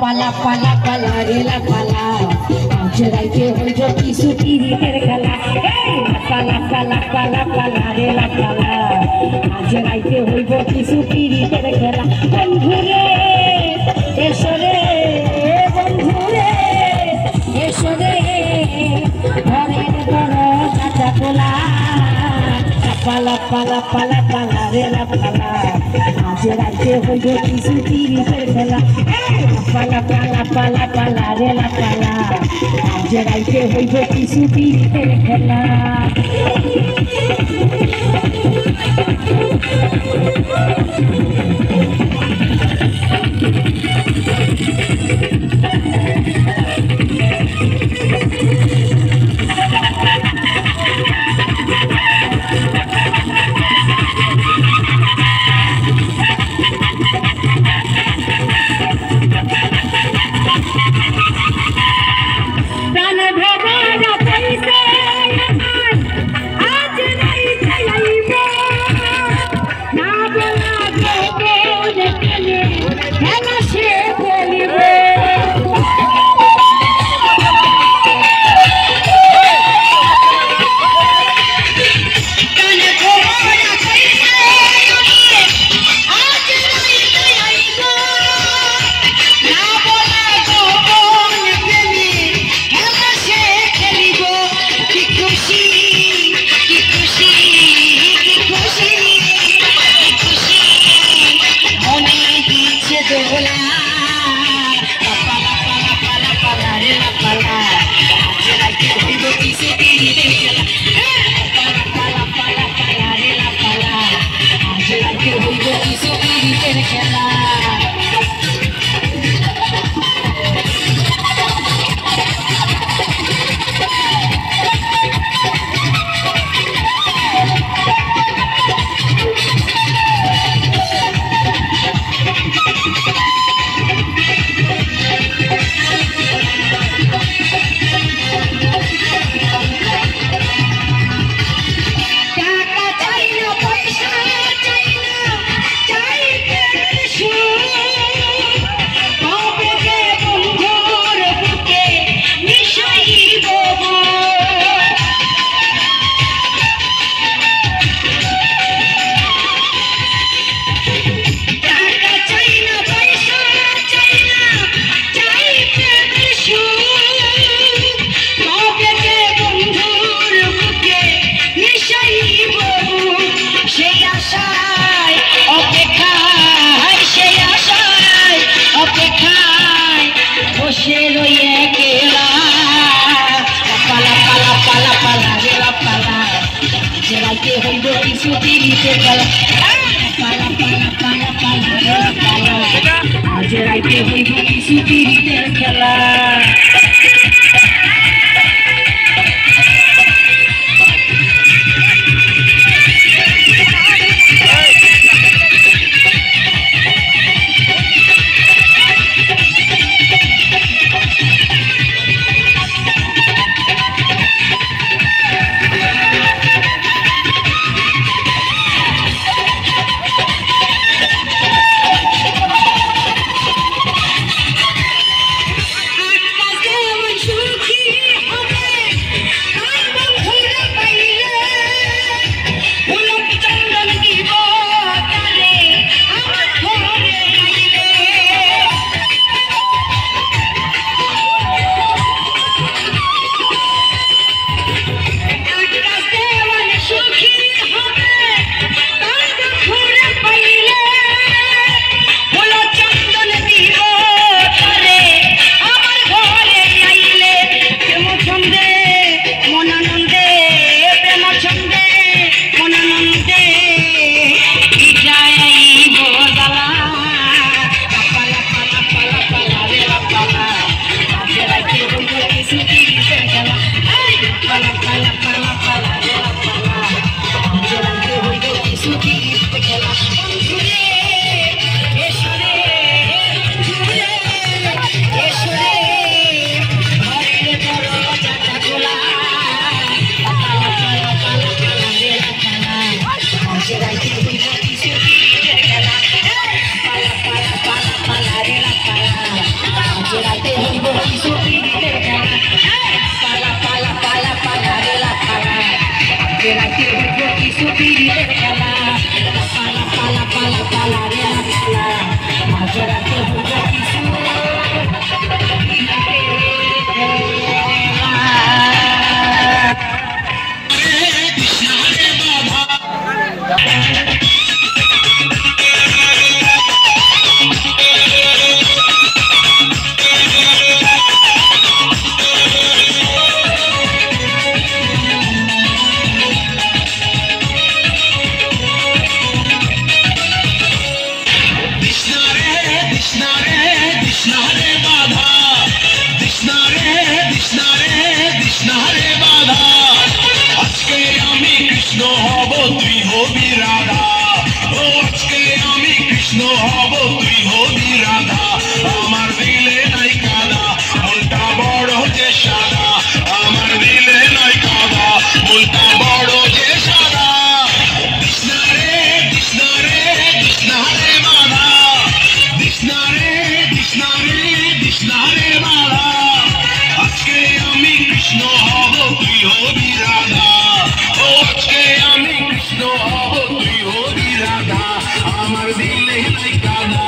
পালা পালা পালা রেলা পালা জড়াইতে হইব কিছু পিরিতের খেলা পালা পালা পালা পালা রেলা পালা জড়াইতে হইব কিছু পিরিতের খেলা বন্ধুরে এসরে বন্ধুরে এসরে ঘরের বড় কাটা কোলা পালা পালা পালা পালা রেলা পালা জড়াইতে হইব কিছু পিরিতের খেলা পালা পালা পালা পালা রেলা পালা জড়াইতে হইব কিছু পিরিতের খেলা খেলা রাইতে হইল কিছু তুই হবি রাধা ও আজকে আমি কৃষ্ণ হব তুই হবি রাধা আমার দিলে নাই কাদা মনটা বড় যে সাদা আমার দিলে নাই কাদা মনটা বড় যে সাদা কৃষ্ণা রে কৃষ্ণা রে কৃষ্ণা রে বাধা কৃষ্ণা রে কৃষ্ণা রে কৃষ্ণা রে বাধা আজকে আমি কৃষ্ণ হব তুই হবি রাধা ও আজকে আমি কৃষ্ণ হব তুই হবি রাধা আমার দিলে নাই কাদা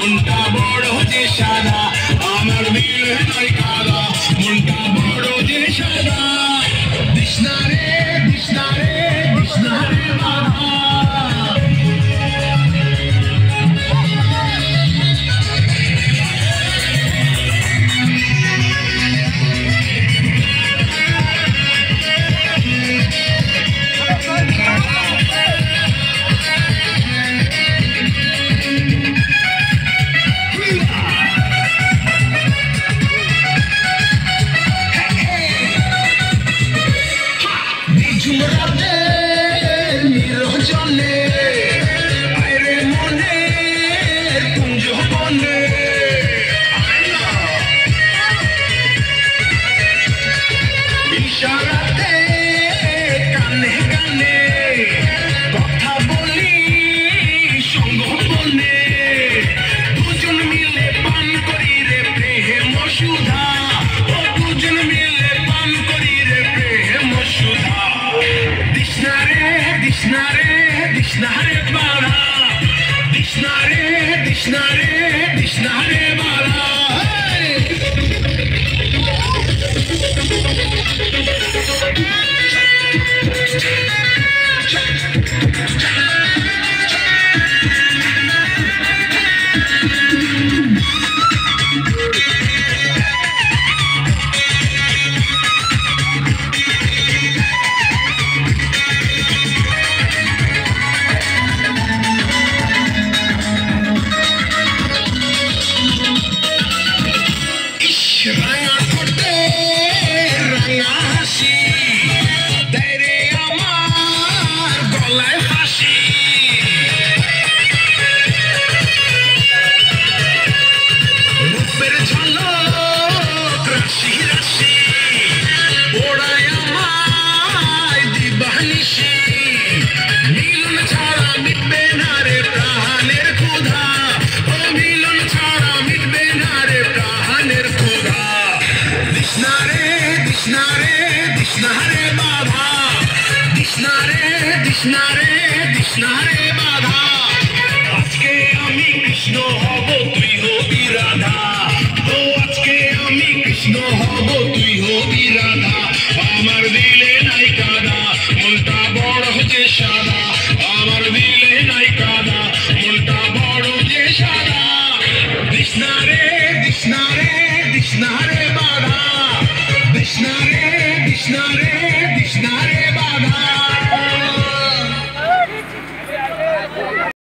মনটা বড় যে সাদা আমার দিলে নাই কাদা মনটা বড় যে সাদা কৃষ্ণা রে কৃষ্ণা রে কৃষ্ণা রে বাধা কৃষ্ণা রে বাধা আজকে আমি কৃষ্ণ হব তুই হবি রাধা ও আজকে আমি কৃষ্ণ হব তুই হবি রাধা আমার দিলে নাই কাদা মনটা বড় যে সাদা আমার দিলে নাই কাদা মনটা বড় যে সাদা কৃষ্ণা রে কৃষ্ণা রে কৃষ্ণা রে বাধা কৃষ্ণা রে